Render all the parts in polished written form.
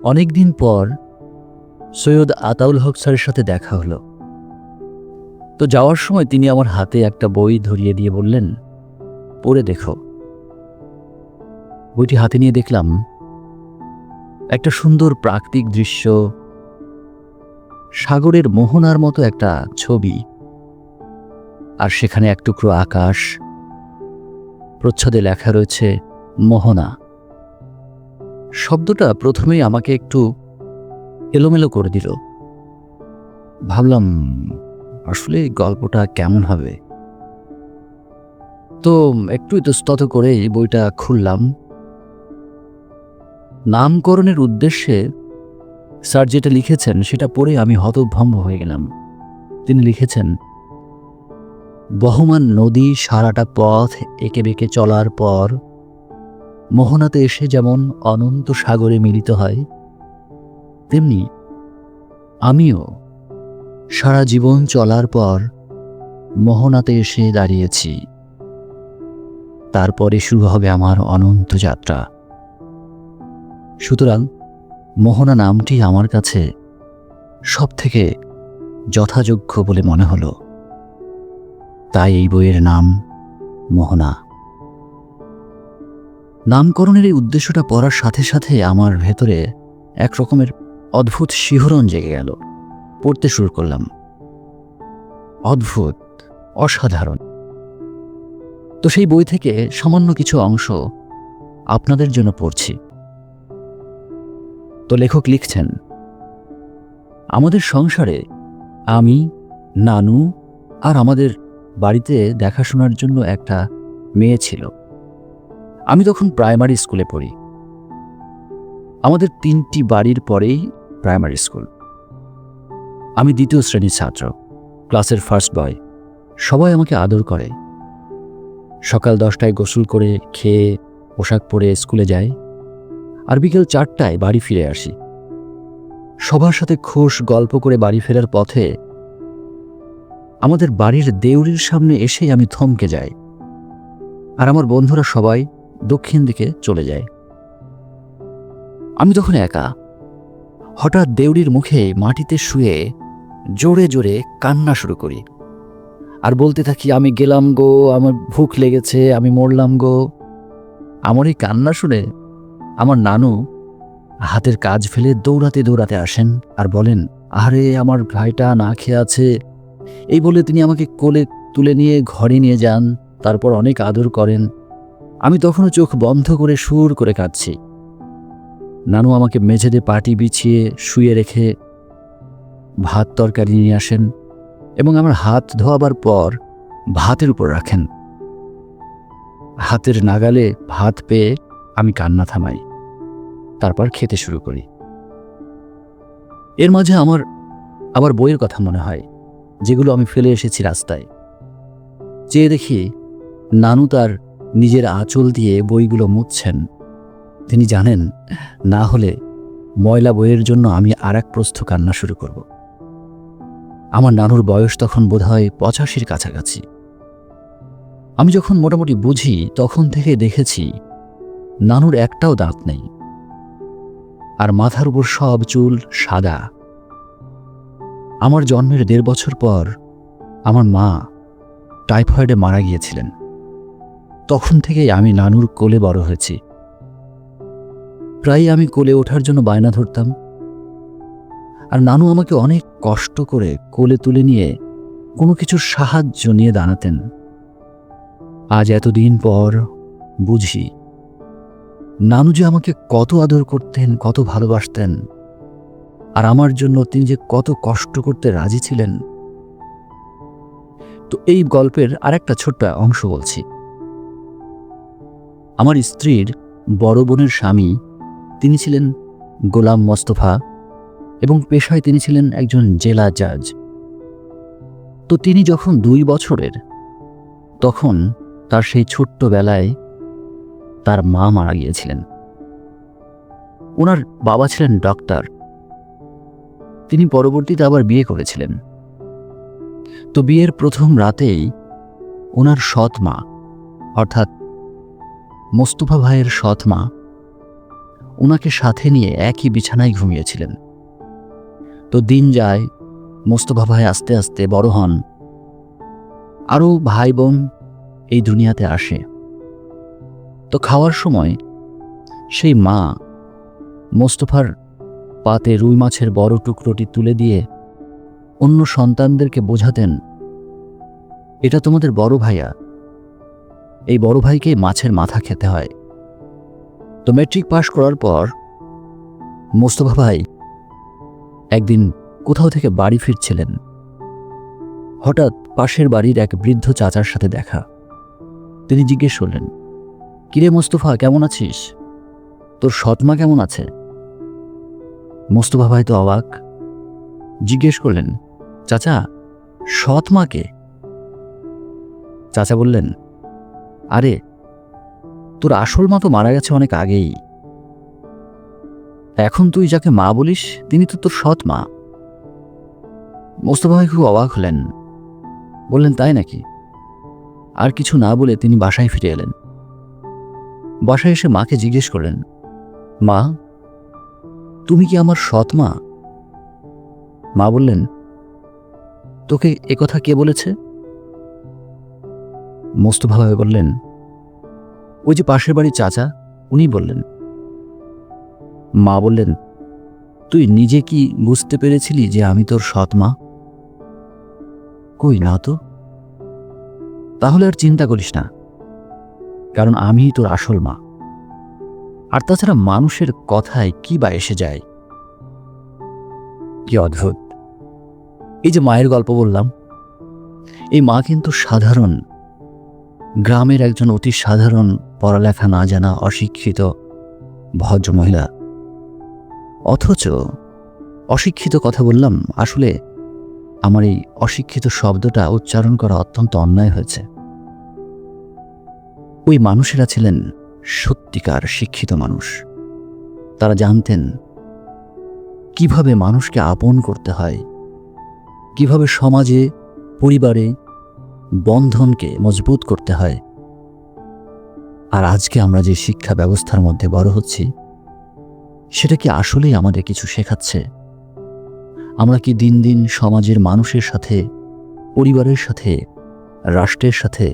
অনেক দিন পর সৈয়দ আতাউল হক স্যারের সাথে দেখা হলো। তো যাওয়ার সময় তিনি আমার হাতে একটা বই ধরিয়ে দিয়ে বললেন, পড়ে দেখো। বইটি হাতে নিয়ে দেখলাম একটা সুন্দর প্রাকৃতিক দৃশ্য, সাগরের মোহনার মতো একটা ছবি, আর সেখানে এক টুকরো আকাশ, প্রচ্ছদে লেখা রয়েছে মোহনা। শব্দটা প্রথমেই আমাকে একটু এলোমেলো করে দিল। ভাবলাম আসলে গল্পটা কেমন হবে। তো একটু ইতস্তত করে বইটা খুললাম। নামকরণের উদ্দেশ্যে স্যার যেটা লিখেছেন সেটা পড়ে আমি হতভম্ব হয়ে গেলাম। তিনি লিখেছেন, বহমান নদী সারাটা পথ এঁকে বেঁকে চলার পর মোহনাতে এসে যেমন অনন্ত সাগরে মিলিত হয়, তেমনি আমিও সারা জীবন চলার পর মোহনাতে এসে দাঁড়িয়েছি। তারপরে শুরু হবে আমার অনন্ত যাত্রা। সুতরাং মোহনা নামটি আমার কাছে সব থেকে যথাযোগ্য বলে মনে হলো, তাই এই বইয়ের নাম মোহনা। নামকরণের এই উদ্দেশ্যটা পড়ার সাথে সাথে আমার ভেতরে এক রকমের অদ্ভুত শিহরণ জেগে গেল। পড়তে শুরু করলাম। অদ্ভুত, অসাধারণ। তো সেই বই থেকে সামান্য কিছু অংশ আপনাদের জন্য পড়ছি। তো লেখক লিখছেন, আমাদের সংসারে আমি, নানু আর আমাদের বাড়িতে দেখাশোনার জন্য একটা মেয়ে ছিল। আমি তখন প্রাইমারি স্কুলে পড়ি। আমাদের 3টি বাড়ির পরেই প্রাইমারি স্কুল। আমি 2য় শ্রেণীর ছাত্র, ক্লাসের ফার্স্ট বয়। সবাই আমাকে আদর করে। সকাল 10টায় গোসল করে খেয়ে পোশাক পরে স্কুলে যাই, আর বিকেল 4টায় বাড়ি ফিরে আসি। সবার সাথে খোশ গল্প করে বাড়ি ফেরার পথে আমাদের বাড়ির দেউড়ির সামনে এসেই আমি থমকে যাই, আর আমার বন্ধুরা সবাই দক্ষিণ দিকে চলে যায়। আমি তখন একা। হঠাৎ দেউড়ির মুখে মাটিতে শুয়ে জোরে জোরে কান্না শুরু করি, আর বলতে থাকি, আমি গেলাম গো, আমার ভুখ লেগেছে, আমি মরলাম গো। আমার এই কান্না শুনে আমার নানু হাতের কাজ ফেলে দৌড়াতে দৌড়াতে আসেন আর বলেন, আরে আমার ভাইটা না খেয়ে আছে। এই বলে তিনি আমাকে কোলে তুলে নিয়ে ঘরে নিয়ে যান, তারপর অনেক আদর করেন। আমি তখনও চোখ বন্ধ করে সুর করে কাঁদছি। নানু আমাকে মেঝেতে পাটি বিছিয়ে শুয়ে রেখে ভাত তরকারি নিয়ে আসেন এবং আমার হাত ধোয়াবার পর ভাতের উপর রাখেন। হাতের নাগালে ভাত পেয়ে আমি কান্না থামাই, তারপর খেতে শুরু করি। এর মাঝে আমার আবার বইয়ের কথা মনে হয়, যেগুলো আমি ফেলে এসেছি রাস্তায়। চেয়ে দেখি নানু তার নিজের আঁচল দিয়ে বইগুলো মুছছেন। তিনি জানেন, না হলে ময়লা বইয়ের জন্য আমি আর এক প্রস্থ কান্না শুরু করব। আমার নানুর বয়স তখন বোধহয় 85-র কাছাকাছি। আমি যখন মোটামুটি বুঝি তখন থেকে দেখেছি নানুর একটাও দাঁত নেই, আর মাথার উপর সব চুল সাদা। আমার জন্মের 1.5 বছর পর আমার মা টাইফয়েডে মারা গিয়েছিলেন। তখন থেকেই আমি নানুর কোলে বড় হয়েছি। প্রায়ই আমি কোলে ওঠার জন্য বায়না ধরতাম, আর নানু আমাকে অনেক কষ্ট করে কোলে তুলে নিয়ে কোনো কিছুর সাহায্য নিয়ে দাঁড়াতেন। আজ এতদিন পর বুঝি নানু যে আমাকে কত আদর করতেন, কত ভালোবাসতেন, আর আমার জন্য তিনি যে কত কষ্ট করতে রাজি ছিলেন। তো এই গল্পের আরেকটা ছোট্ট অংশ বলছি। আমার স্ত্রীর বড় বোনের স্বামী, তিনি ছিলেন গোলাম মোস্তফা, এবং পেশায় তিনি ছিলেন একজন জেলা জাজ। তো তিনি যখন 2 বছরের, তখন তার সেই ছোট্টবেলায় তার মা মারা গিয়েছিলেন। ওনার বাবা ছিলেন ডক্টর। তিনি পরবর্তীতে আবার বিয়ে করেছিলেন। তো বিয়ের প্রথম রাতেই ওনার সৎ মা, অর্থাৎ মোস্তফা ভাইয়ের সৎ মা, ওনাকে সাথে নিয়ে একই বিছানায় ঘুমিয়েছিলেন। তো দিন যায়, মোস্তফা ভাই আস্তে আস্তে বড় হন, আরও ভাই বোন এই দুনিয়াতে আসে। তো খাওয়ার সময় সেই মা মোস্তফার পাতে রুই মাছের বড় টুকরোটি তুলে দিয়ে অন্য সন্তানদেরকে বোঝাতেন, এটা তোমাদের বড় ভাইয়া, এই বড় ভাইকে মাছের মাথা খেতে হয়। তো ম্যাট্রিক পাশ করার পর মোস্তফা ভাই একদিন কোথাও থেকে বাড়ি ফিরছিলেন। হঠাৎ পাশের বাড়ির এক বৃদ্ধ চাচার সাথে দেখা। তিনি জিজ্ঞেস করলেন, কিরে মোস্তফা, কেমন আছিস? তোর সৎমা কেমন আছে? মোস্তফা ভাই তো অবাক, জিজ্ঞেস করলেন, চাচা, সৎমাকে? চাচা বললেন, আরে তোর আসল মা তো মারা গেছে অনেক আগেই, এখন তুই যাকে মা বলিস তিনি তো তোর সৎ মা। মোস্তফা ভাই খুব অবাক হলেন, বললেন, তাই নাকি? আর কিছু না বলে তিনি বাসায় ফিরে এলেন। বাসায় এসে মাকে জিজ্ঞেস করলেন, মা, তুমি কি আমার সৎ মা? মা বললেন, তোকে একথা কে বলেছে? মোস্তফা ভাই বললেন, ওই যে পাশের বাড়ির চাচা, উনি বললেন। মা বললেন, তুই নিজে কি বুঝতে পেরেছিলি যে আমি তোর সৎ মা? কই না তো। তাহলে আর চিন্তা করিস না, কারণ আমি তোর আসল মা। আর তাছাড়া মানুষের কথায় কি বা এসে যায়। কি অদ্ভুত। এই যে মায়ের গল্প বললাম, এই মা কিন্তু সাধারণ গ্রামের একজন অতি সাধারণ পড়ালেখা না জানা অশিক্ষিত ভদ্র মহিলা। অথচ অশিক্ষিত কথা বললাম, আসলে আমার এই অশিক্ষিত শব্দটা উচ্চারণ করা অত্যন্ত অন্যায় হয়েছে। ওই মানুষেরা ছিলেন সত্যিকার শিক্ষিত মানুষ। তারা জানতেন কিভাবে মানুষকে আপন করতে হয়, কিভাবে সমাজে, পরিবারে বন্ধনকে মজবুত করতে হয়। আর আজকে আমরা যে শিক্ষা ব্যবস্থার মধ্যে বড় হচ্ছি, সেটা কি আসলেই আমাদের কিছু শেখাচ্ছে? আমরা কি দিন দিন সমাজের মানুষের সাথে, পরিবারের সাথে, রাষ্ট্রের সাথে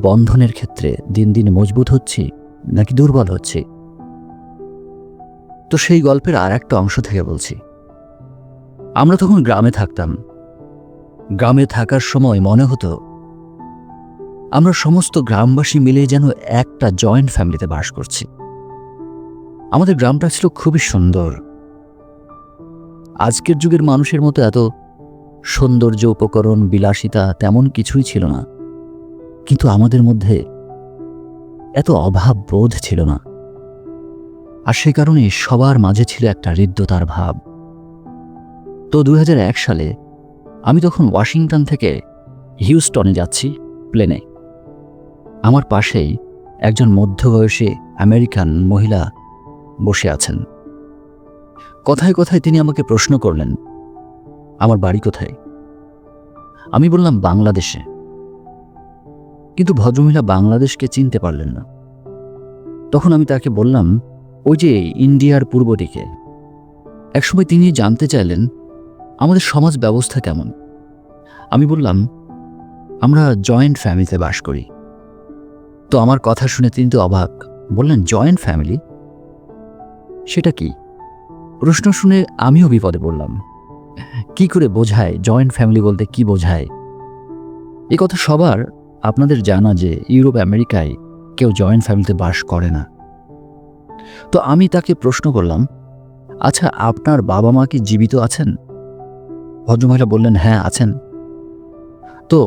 বন্ধনের ক্ষেত্রে দিন দিন মজবুত হচ্ছি নাকি দুর্বল হচ্ছি? তো সেই গল্পের আর একটা অংশ থেকে বলছি। আমরা তখন গ্রামে থাকতাম। গ্রামে থাকার সময় মনে হতো আমরা সমস্ত গ্রামবাসী মিলে যেন একটা জয়েন্ট ফ্যামিলিতে বাস করছি। আমাদের গ্রামটা ছিল খুবই সুন্দর। আজকের যুগের মানুষের মতো এত সৌন্দর্য, উপকরণ, বিলাসিতা তেমন কিছুই ছিল না, কিন্তু আমাদের মধ্যে এত অভাব বোধ ছিল না। আর সে কারণে সবার মাঝে ছিল একটা হৃদ্যতার ভাব। তো 2001 সালে আমি তখন ওয়াশিংটন থেকে হিউস্টনে যাচ্ছি প্লেনে। আমার পাশেই একজন মধ্যবয়সী আমেরিকান মহিলা বসে আছেন। কথায় কথায় তিনি আমাকে প্রশ্ন করলেন, আমার বাড়ি কোথায়? আমি বললাম, বাংলাদেশে। কিন্তু ভদ্রমহিলা বাংলাদেশকে চিনতে পারলেন না। তখন আমি তাকে বললাম, ওই যে ইন্ডিয়ার পূর্ব দিকে। একসময় তিনি জানতে চাইলেন আমাদের সমাজ ব্যবস্থা কেমন। আমি বললাম, আমরা জয়েন্ট ফ্যামিলিতে বাস করি। তো আমার কথা শুনে তিনি তো অবাক, বললেন, জয়েন্ট ফ্যামিলি সেটা কি? প্রশ্ন শুনে আমিও বিপদে পড়লাম। কি করে বোঝায় জয়েন্ট ফ্যামিলি বলতে, কি বোঝায়? এ কথা সবার আপনাদের জানা যে ইউরোপ আমেরিকায় কেউ জয়েন্ট ফ্যামিলিতে বাস করে না। তো আমি তাকে প্রশ্ন করলাম, আচ্ছা, আপনার বাবা মা কি জীবিত আছেন? ভদ্রমহিলা বললেন, হ্যাঁ আছেন। তো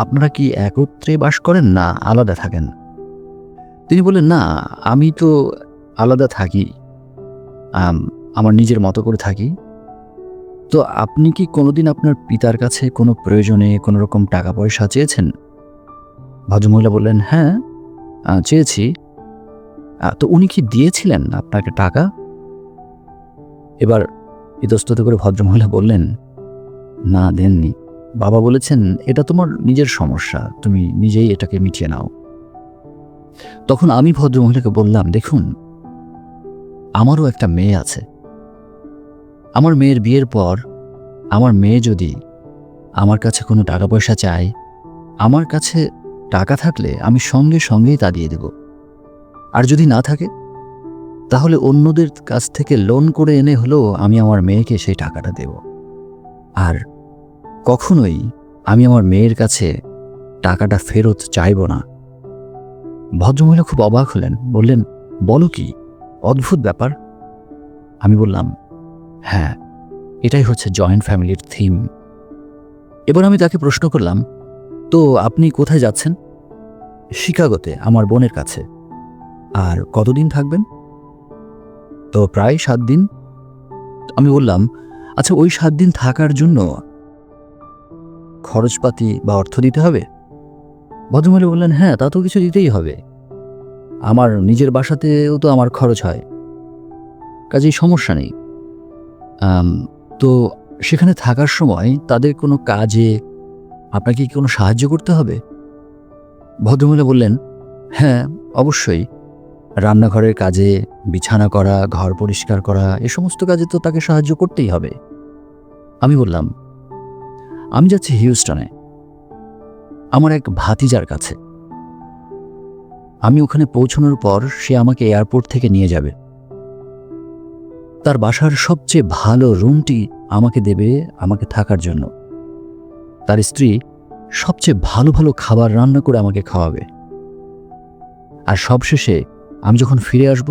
আপনারা কি একত্রে বাস করেন না আলাদা থাকেন? তিনি বললেন, না, আমি তো আলাদা থাকি, আমার নিজের মতো করে থাকি। তো আপনি কি কোনোদিন আপনার পিতার কাছে কোনো প্রয়োজনে কোনো রকম টাকা পয়সা চেয়েছেন? ভদ্রমহিলা বললেন, হ্যাঁ চেয়েছি। তো উনি কি দিয়েছিলেন আপনাকে টাকা? এবার ইতস্তত করে ভদ্রমহিলা বললেন, না, দেননি। বাবা বলেছেন, এটা তোমার নিজের সমস্যা, তুমি নিজেই এটাকে মিটিয়ে নাও। তখন আমি ভদ্রমহিলাকে বললাম, দেখুন, আমারও একটা মেয়ে আছে। আমার মেয়ের বিয়ের পর আমার মেয়ে যদি আমার কাছে কোনো টাকা পয়সা চায়, আমার কাছে টাকা থাকলে আমি সঙ্গে সঙ্গেই তা দিয়ে দেব। আর যদি না থাকে তাহলে অন্যদের কাছ থেকে লোন করে এনে হলেও আমি আমার মেয়েকে সেই টাকাটা দেব। আর কখনোই আমি আমার মেয়ের কাছে টাকাটা ফেরত চাইব না। ভদ্রমহিলা খুব অবাক হলেন, বললেন, বলো কি, অদ্ভুত ব্যাপার। আমি বললাম, হ্যাঁ, এটাই হচ্ছে জয়েন্ট ফ্যামিলির থিম। এবার আমি তাকে প্রশ্ন করলাম, তো আপনি কোথায় যাচ্ছেন? শিকাগোতে, আমার বোনের কাছে। আর কতদিন থাকবেন? তো প্রায় 7 দিন। আমি বললাম, আচ্ছা, ওই 7 দিন থাকার জন্য খরচপাতি বা অর্থ দিতে হবে? ভদ্রমহিলা বললেন, হ্যাঁ, তা তো কিছু দিতেই হবে। আমার নিজের বাসাতেও তো আমার খরচ হয়, কাজেই সমস্যা নেই। তো সেখানে থাকার সময় তাদের কোনো কাজে আপনাকে কি কোনো সাহায্য করতে হবে? ভদ্রমহিলা বললেন, হ্যাঁ, অবশ্যই। রান্নাঘরের কাজে, বিছানা করা, ঘর পরিষ্কার করা, এ সমস্ত কাজে তো তাকে সাহায্য করতেই হবে। আমি বললাম, আমি যাচ্ছি হিউস্টনে, আমার এক ভাতিজার কাছে। আমি ওখানে পৌঁছানোর পর সে আমাকে এয়ারপোর্ট থেকে নিয়ে যাবে। তার বাসার সবচেয়ে ভালো রুমটি আমাকে দেবে আমাকে থাকার জন্য। তার স্ত্রী সবচেয়ে ভালো ভালো খাবার রান্না করে আমাকে খাওয়াবে। আর সবশেষে আমি যখন ফিরে আসব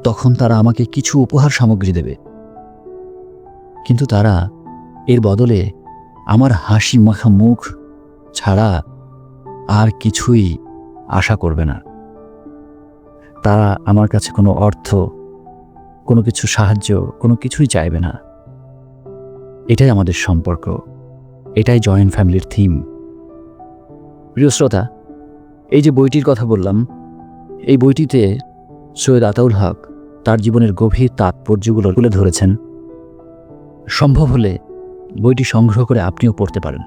তখন তারা আমাকে কিছু উপহার সামগ্রী দেবে। কিন্তু তারা এর বদলে আমার হাসি মাখা মুখ ছাড়া আর কিছুই আশা করবে না। তারা আমার কাছে কোনো অর্থ, কোনো কিছু সাহায্য, কোনো কিছুই চাইবে না। এটাই আমাদের সম্পর্ক, এটাই জয়েন্ট ফ্যামিলির থিম। প্রিয় শ্রোতা, এই যে বইটির কথা বললাম, এই বইটিতে সৈয়দ আতাউল হক তার জীবনের গভীর তাৎপর্যগুলো তুলে ধরেছেন। সম্ভব হলে বইটি সংগ্রহ করে আপনিও পড়তে পারেন।